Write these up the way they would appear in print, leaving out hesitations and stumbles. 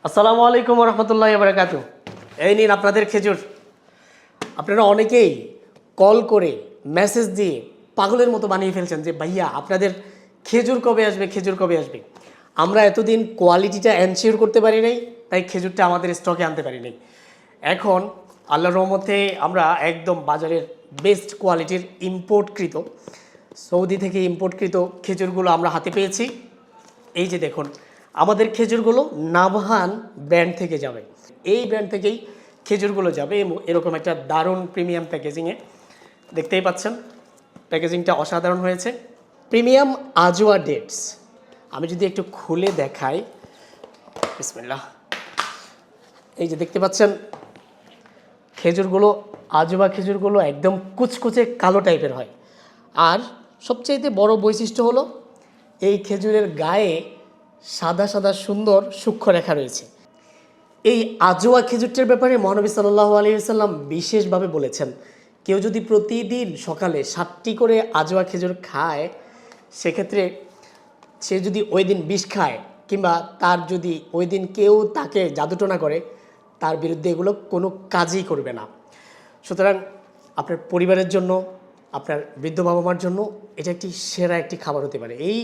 আসসালামু আলাইকুম রহমতুল্লাহি বারাকাতু। এই নিন আপনাদের খেজুর। আপনারা অনেকেই কল করে মেসেজ দিয়ে পাগলের মতো বানিয়ে ফেলছেন যে ভাইয়া আপনাদের খেজুর কবে আসবে, খেজুর কবে আসবে। আমরা এতদিন কোয়ালিটিটা এনশিওর করতে পারি নাই, তাই খেজুরটা আমাদের স্টকে আনতে পারি নাই। এখন আল্লাহর রহমতে আমরা একদম বাজারের বেস্ট কোয়ালিটির ইম্পোর্টকৃত, সৌদি থেকে ইম্পোর্টকৃত খেজুরগুলো আমরা হাতে পেয়েছি। এই যে দেখুন, আমাদের খেজুরগুলো নাবহান ব্র্যান্ড থেকে যাবে। এই ব্র্যান্ড থেকেই খেজুরগুলো যাবে এরকম একটা দারুণ প্রিমিয়াম প্যাকেজিংয়ে। দেখতেই পাচ্ছেন প্যাকেজিংটা অসাধারণ হয়েছে। প্রিমিয়াম আজওয়া ডেটস আমি যদি একটু খুলে দেখাই, বিসমিল্লাহ। এই যে দেখতে পাচ্ছেন খেজুরগুলো, আজওয়া খেজুরগুলো একদম কুচকুচে কালো টাইপের হয়। আর সবচাইতে বড় বৈশিষ্ট্য হলো এই খেজুরের গায়ে সাদা সাদা সুন্দর সূক্ষ্ম রেখা রয়েছে। এই আজওয়া খেজুরটার ব্যাপারে মহানবী সাল্লাল্লাহু আলাইহি ওয়াসাল্লাম বিশেষভাবে বলেছেন, কেউ যদি প্রতিদিন সকালে 7টি করে আজওয়া খেজুর খায়, সেক্ষেত্রে সে যদি ওই দিন বিষ খায় কিংবা তার যদি ওই দিন কেউ তাকে জাদুটোনা করে, তার বিরুদ্ধে এগুলো কোনো কাজই করবে না। সুতরাং আপনার পরিবারের জন্য, আপনার বৃদ্ধ বাবা মার জন্য এটা একটি সেরা একটি খাবার হতে পারে। এই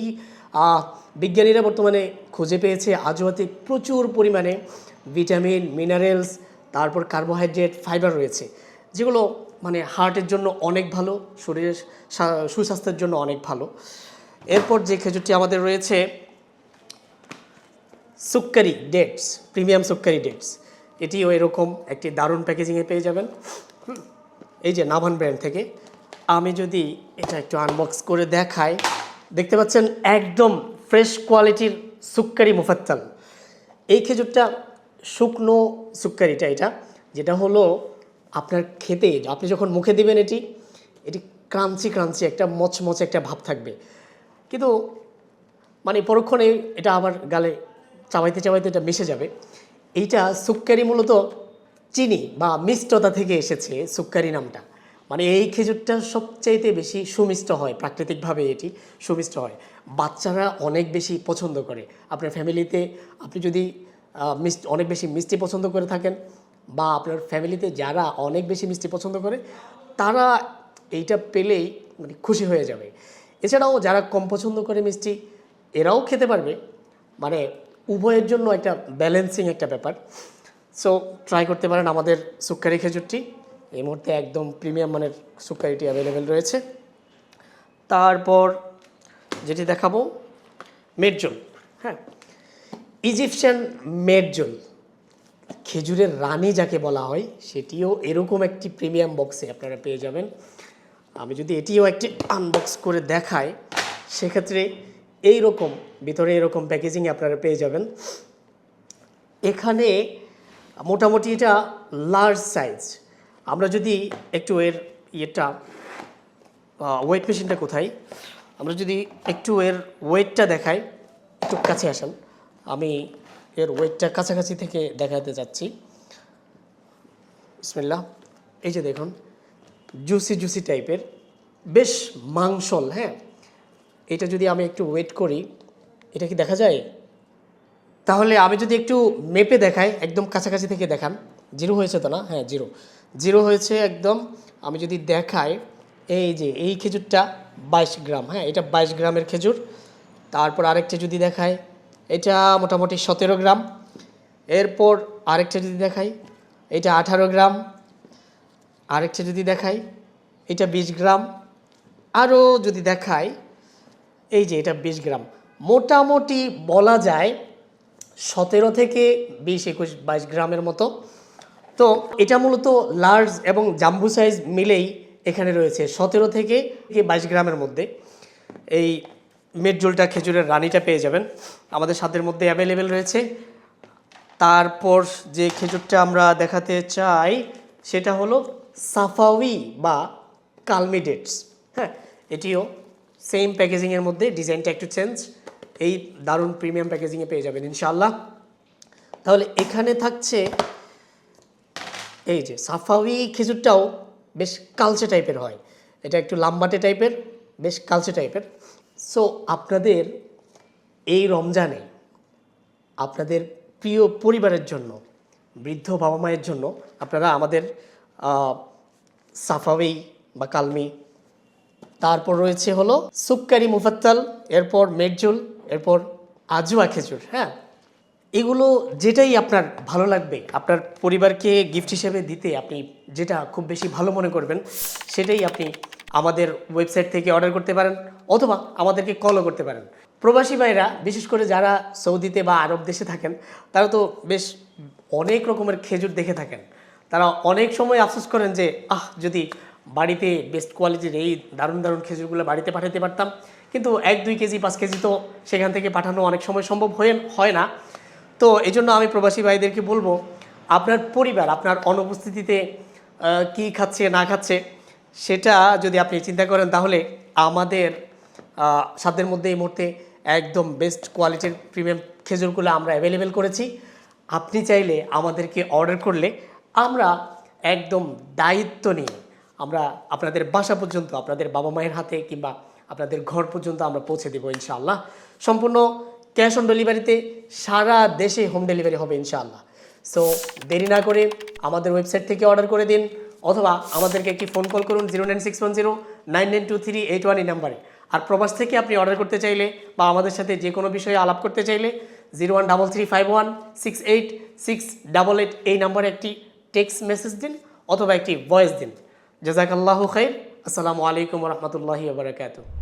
বিজ্ঞানীরা বর্তমানে খুঁজে পেয়েছে আজওয়াতে প্রচুর পরিমাণে ভিটামিন, মিনারেলস, তারপর কার্বোহাইড্রেট, ফাইবার রয়েছে, যেগুলো মানে হার্টের জন্য অনেক ভালো, শরীরের সুস্বাস্থ্যের জন্য অনেক ভালো। এরপর যে খেজুরটি আমাদের রয়েছে সুক্কারি ডেটস, প্রিমিয়াম সুক্কারি ডেটস, এটিও এরকম একটি দারুণ প্যাকেজিংয়ে পেয়ে যাবেন। এই যে নাভান ব্র্যান্ড থেকে। আমি যদি এটা একটু আনবক্স করে দেখাই, দেখতে পাচ্ছেন একদম ফ্রেশ কোয়ালিটির সুক্কারি মুফাত্তাল। এই খেজুরটা শুকনো সুক্কারিটা, এটা যেটা হলো আপনার খেতে, আপনি যখন মুখে দিবেন এটি ক্রাঞ্চি ক্রাঞ্চি একটা মচমচে একটা ভাব থাকবে, কিন্তু মানে পরক্ষণে এটা আবার গালে চাবাইতে চাবাইতে এটা মিশে যাবে। এইটা সুক্কারি মূলত চিনি বা মিষ্টতা থেকে এসেছে সুক্কারি নামটা। মানে এই খেজুরটা সবচাইতে বেশি সুমিষ্ট হয়, প্রাকৃতিকভাবে এটি সুমিষ্ট হয়। বাচ্চারা অনেক বেশি পছন্দ করে। আপনার ফ্যামিলিতে আপনি যদি অনেক বেশি মিষ্টি পছন্দ করে থাকেন, বা আপনার ফ্যামিলিতে যারা অনেক বেশি মিষ্টি পছন্দ করে, তারা এইটা পেলেই মানে খুশি হয়ে যাবে। এছাড়াও যারা কম পছন্দ করে মিষ্টি, এরাও খেতে পারবে। মানে উভয়ের জন্য একটা ব্যালেন্সিং একটা ব্যাপার। সো ট্রাই করতে পারেন আমাদের সুক্কারি খেজুরটি। এই মুহূর্তে একদম প্রিমিয়াম মানের সুক্কারিটি অ্যাভেলেবেল রয়েছে। তারপর যেটি দেখাবো মেডজোল। হ্যাঁ, ইজিপশিয়ান মেডজোল, খেজুরের রানী যাকে বলা হয়, সেটিও এরকম একটি প্রিমিয়াম বক্সে আপনারা পেয়ে যাবেন। আমি যদি এটিও একটি আনবক্স করে দেখাই, সেক্ষেত্রে এই রকম ভিতরে এরকম প্যাকেজিংয়ে আপনারা পেয়ে যাবেন। এখানে মোটামুটি এটা লার্জ সাইজ। আমরা যদি একটু এর ওয়েট মেশিনটা কোথায়, আমরা যদি একটু এর ওয়েটটা দেখাই, একটু কাছে আসেন, আমি এর ওয়েটটা কাছাকাছি থেকে দেখাতে চাচ্ছি। বিসমিল্লাহ। এই যে দেখুন, জুসি জুসি টাইপের, বেশ মাংসল। হ্যাঁ, এটা যদি আমি একটু ওয়েট করি, এটা কি দেখা যায়? তাহলে আমি যদি একটু মেপে দেখাই, একদম কাছাকাছি থেকে দেখান। জিরো হয়েছে তো না? হ্যাঁ, জিরো জিরো হয়েছে একদম। আমি যদি দেখাই, এই যে এই খেজুরটা 22 গ্রাম। হ্যাঁ, এটা 22 গ্রামের খেজুর। তারপর আরেকটা যদি দেখাই, এটা মোটামুটি 17 গ্রাম। এরপর আরেকটা যদি দেখাই, এটা 18 গ্রাম। আরেকটা যদি দেখাই, এটা 20 গ্রাম। আরও যদি দেখাই, এই যে এটা 20 গ্রাম। মোটামুটি বলা যায় 17 থেকে 20, 21, 22 গ্রামের মতো। তো এটা মূলত লার্জ এবং জাম্বু সাইজ মিলেই এখানে রয়েছে 17 থেকে 22 গ্রামের মধ্যে। এই মেডজোলটা, খেজুরের রানীটা পেয়ে যাবেন আমাদের স্বাদের মধ্যে অ্যাভেলেবেল রয়েছে। তারপর যে খেজুরটা আমরা দেখাতে চাই, সেটা হলো সাফাউই বা কালমি ডেটস। হ্যাঁ, এটিও সেম প্যাকেজিংয়ের মধ্যে, ডিজাইনটা একটু চেঞ্জ। এই দারুণ প্রিমিয়াম প্যাকেজিংয়ে পেয়ে যাবেন ইনশাআল্লাহ। তাহলে এখানে থাকছে এই যে সাফাউই খেজুরটাও বেশ কালচে টাইপের হয়, এটা একটু লাম্বাটে টাইপের, বেশ কালচে টাইপের। সো আপনাদের এই রমজানে আপনাদের প্রিয় পরিবারের জন্য, বৃদ্ধ বাবা মায়ের জন্য আপনারা আমাদের সাফাওয়ি বা কালমি, তারপর রয়েছে হলো সুক্কারি মুফাত্তাল, এরপর মেরজুল, এরপর আজওয়া খেজুর। হ্যাঁ, এগুলো যেটাই আপনার ভালো লাগবে, আপনার পরিবারকে গিফট হিসেবে দিতে আপনি যেটা খুব বেশি ভালো মনে করবেন সেটাই আপনি আমাদের ওয়েবসাইট থেকে অর্ডার করতে পারেন, অথবা আমাদেরকে কলও করতে পারেন। প্রবাসী ভাইরা বিশেষ করে যারা সৌদিতে বা আরব দেশে থাকেন, তারা তো বেশ অনেক রকমের খেজুর দেখে থাকেন। তারা অনেক সময় আফসোস করেন যে যদি বাড়িতে বেস্ট কোয়ালিটির এই দারুণ দারুণ খেজুরগুলো বাড়িতে পাঠাতে পারতাম, কিন্তু 1-2 কেজি 5 কেজি তো সেখান থেকে পাঠানো অনেক সময় সম্ভব হয় না। তো এই জন্য আমি প্রবাসী ভাইদেরকে বলবো, আপনার পরিবার আপনার অনুপস্থিতিতে কি খাচ্ছে না খাচ্ছে সেটা যদি আপনি চিন্তা করেন, তাহলে আমাদের সাধ্যের মধ্যে এই মুহূর্তে একদম বেস্ট কোয়ালিটির প্রিমিয়াম খেজুরগুলো আমরা অ্যাভেলেবেল করেছি। আপনি চাইলে আমাদেরকে অর্ডার করলে আমরা একদম দায়িত্ব নিয়ে আমরা আপনাদের বাসা পর্যন্ত, আপনাদের বাবা মায়ের হাতে কিংবা আপনাদের ঘর পর্যন্ত আমরা পৌঁছে দেবো ইনশাআল্লাহ। সম্পূর্ণ ক্যাশ অন ডেলিভারিতে সারা দেশে হোম ডেলিভারি হবে ইনশাআল্লাহ। সো দেরি না করে আমাদের ওয়েবসাইট থেকে অর্ডার করে দিন, অথবা আমাদেরকে একটি ফোন কল করুন 09610992381 এই নাম্বারে। আর প্রবাস থেকে আপনি অর্ডার করতে চাইলে বা আমাদের সাথে যে কোনো বিষয়ে আলাপ করতে চাইলে 0133516888 এই নাম্বারে একটি টেক্সট মেসেজ দিন অথবা একটি ভয়েস দিন। জাযাকাল্লাহু খাইর। আসসালামু আলাইকুম ওয়া রাহমাতুল্লাহি ওয়া বারাকাতুহু।